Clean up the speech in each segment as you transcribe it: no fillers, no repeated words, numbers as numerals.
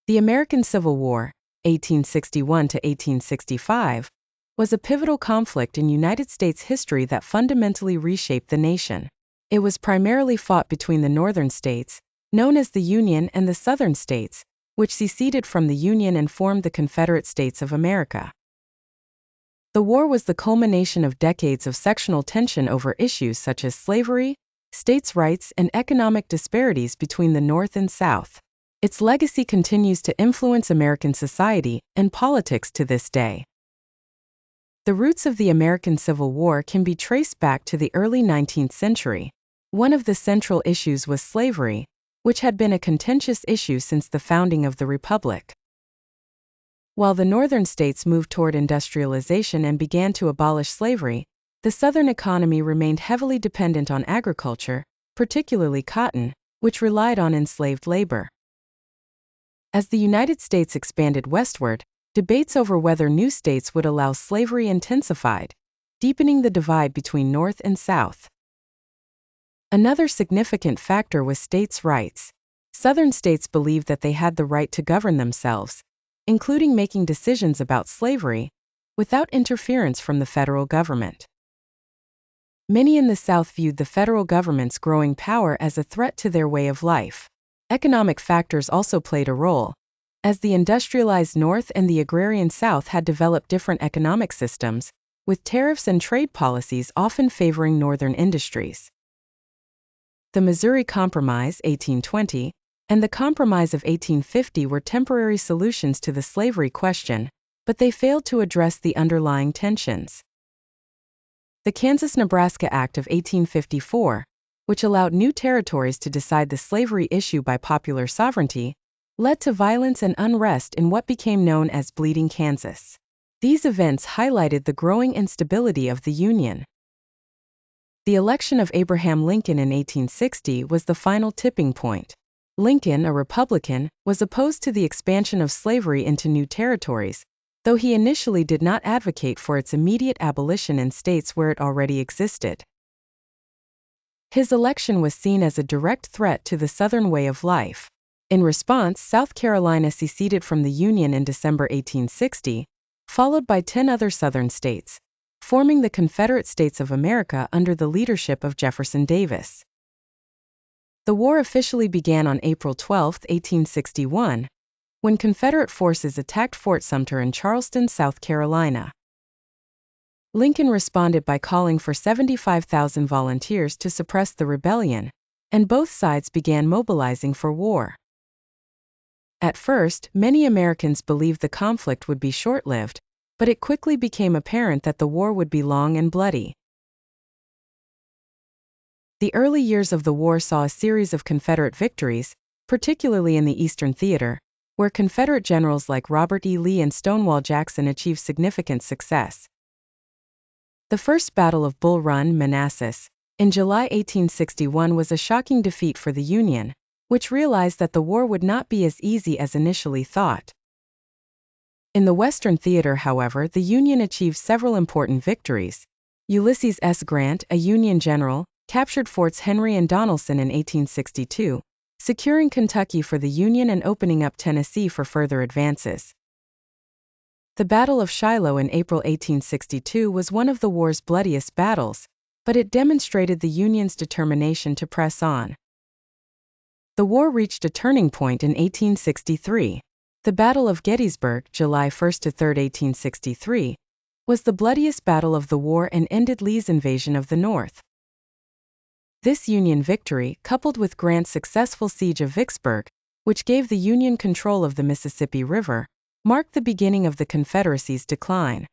The American Civil War, 1861 to 1865, was a pivotal conflict in United States history that fundamentally reshaped the nation. It was primarily fought between the northern states, known as the Union, and the southern states, which seceded from the Union and formed the Confederate States of America. The war was the culmination of decades of sectional tension over issues such as slavery, states' rights, and economic disparities between the North and South. Its legacy continues to influence American society and politics to this day. The roots of the American Civil War can be traced back to the early 19th century. One of the central issues was slavery, which had been a contentious issue since the founding of the Republic. While the northern states moved toward industrialization and began to abolish slavery, the southern economy remained heavily dependent on agriculture, particularly cotton, which relied on enslaved labor. As the United States expanded westward, debates over whether new states would allow slavery intensified, deepening the divide between North and South. Another significant factor was states' rights. Southern states believed that they had the right to govern themselves, including making decisions about slavery, without interference from the federal government. Many in the South viewed the federal government's growing power as a threat to their way of life. Economic factors also played a role, as the industrialized North and the agrarian South had developed different economic systems, with tariffs and trade policies often favoring northern industries. The Missouri Compromise, 1820, and the Compromise of 1850 were temporary solutions to the slavery question, but they failed to address the underlying tensions. The Kansas-Nebraska Act of 1854, which allowed new territories to decide the slavery issue by popular sovereignty, led to violence and unrest in what became known as Bleeding Kansas. These events highlighted the growing instability of the Union. The election of Abraham Lincoln in 1860 was the final tipping point. Lincoln, a Republican, was opposed to the expansion of slavery into new territories, though he initially did not advocate for its immediate abolition in states where it already existed. His election was seen as a direct threat to the Southern way of life. In response, South Carolina seceded from the Union in December 1860, followed by 10 other Southern states, forming the Confederate States of America under the leadership of Jefferson Davis. The war officially began on April 12, 1861, when Confederate forces attacked Fort Sumter in Charleston, South Carolina. Lincoln responded by calling for 75,000 volunteers to suppress the rebellion, and both sides began mobilizing for war. At first, many Americans believed the conflict would be short-lived, but it quickly became apparent that the war would be long and bloody. The early years of the war saw a series of Confederate victories, particularly in the Eastern Theater, where Confederate generals like Robert E. Lee and Stonewall Jackson achieved significant success. The First Battle of Bull Run, Manassas, in July 1861 was a shocking defeat for the Union, which realized that the war would not be as easy as initially thought. In the Western Theater, however, the Union achieved several important victories. Ulysses S. Grant, a Union general, captured Forts Henry and Donelson in 1862, securing Kentucky for the Union and opening up Tennessee for further advances. The Battle of Shiloh in April 1862 was one of the war's bloodiest battles, but it demonstrated the Union's determination to press on. The war reached a turning point in 1863. The Battle of Gettysburg, July 1 to 3, 1863, was the bloodiest battle of the war and ended Lee's invasion of the North. This Union victory, coupled with Grant's successful siege of Vicksburg, which gave the Union control of the Mississippi River, marked the beginning of the Confederacy's decline.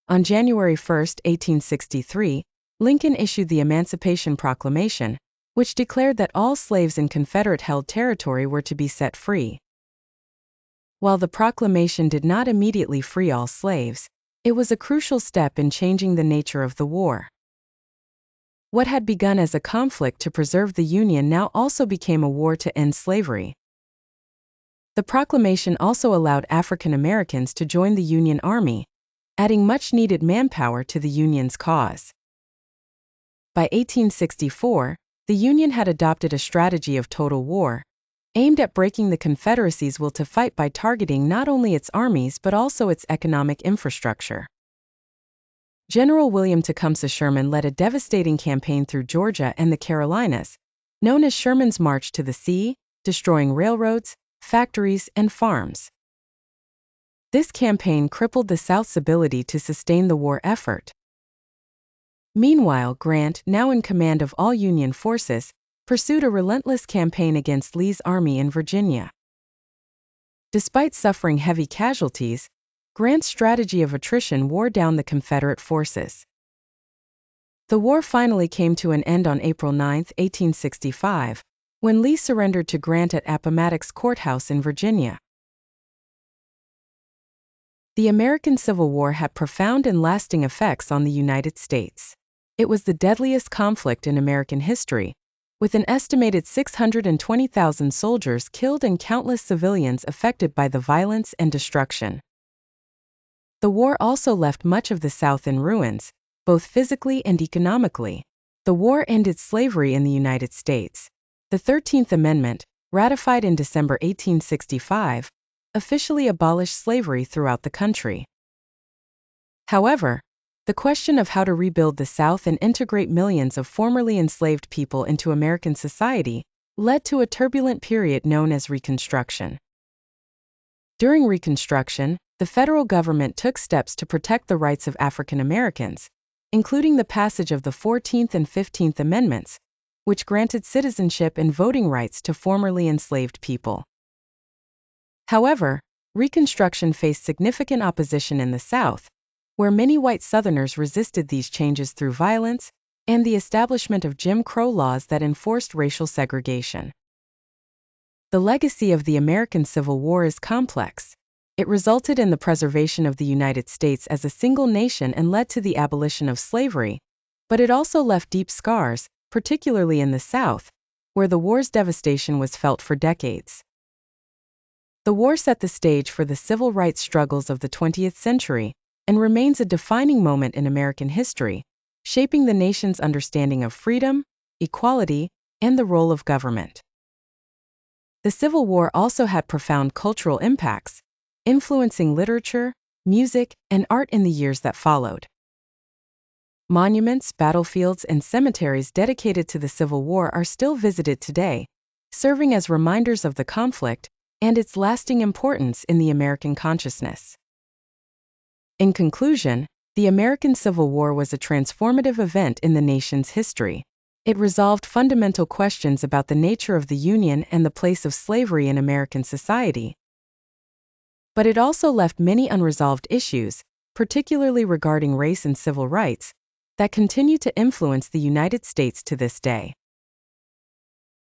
On January 1, 1863, Lincoln issued the Emancipation Proclamation, which declared that all slaves in Confederate-held territory were to be set free. While the proclamation did not immediately free all slaves, it was a crucial step in changing the nature of the war. What had begun as a conflict to preserve the Union now also became a war to end slavery. The proclamation also allowed African Americans to join the Union Army, adding much-needed manpower to the Union's cause. By 1864, the Union had adopted a strategy of total war, aimed at breaking the Confederacy's will to fight by targeting not only its armies but also its economic infrastructure. General William Tecumseh Sherman led a devastating campaign through Georgia and the Carolinas, known as Sherman's March to the Sea, destroying railroads, factories, and farms. This campaign crippled the South's ability to sustain the war effort. Meanwhile, Grant, now in command of all Union forces, pursued a relentless campaign against Lee's army in Virginia. Despite suffering heavy casualties, Grant's strategy of attrition wore down the Confederate forces. The war finally came to an end on April 9, 1865, when Lee surrendered to Grant at Appomattox Courthouse in Virginia. The American Civil War had profound and lasting effects on the United States. It was the deadliest conflict in American history, with an estimated 620,000 soldiers killed and countless civilians affected by the violence and destruction. The war also left much of the South in ruins, both physically and economically. The war ended slavery in the United States. The 13th Amendment, ratified in December 1865, officially abolished slavery throughout the country. However, the question of how to rebuild the South and integrate millions of formerly enslaved people into American society led to a turbulent period known as Reconstruction. During Reconstruction, the federal government took steps to protect the rights of African Americans, including the passage of the 14th and 15th Amendments, which granted citizenship and voting rights to formerly enslaved people. However, Reconstruction faced significant opposition in the South, where many white Southerners resisted these changes through violence and the establishment of Jim Crow laws that enforced racial segregation. The legacy of the American Civil War is complex. It resulted in the preservation of the United States as a single nation and led to the abolition of slavery, but it also left deep scars, particularly in the South, where the war's devastation was felt for decades. The war set the stage for the civil rights struggles of the 20th century and remains a defining moment in American history, shaping the nation's understanding of freedom, equality, and the role of government. The Civil War also had profound cultural impacts, influencing literature, music, and art in the years that followed. Monuments, battlefields, and cemeteries dedicated to the Civil War are still visited today, serving as reminders of the conflict and its lasting importance in the American consciousness. In conclusion, the American Civil War was a transformative event in the nation's history. It resolved fundamental questions about the nature of the Union and the place of slavery in American society. But it also left many unresolved issues, particularly regarding race and civil rights, that continue to influence the United States to this day.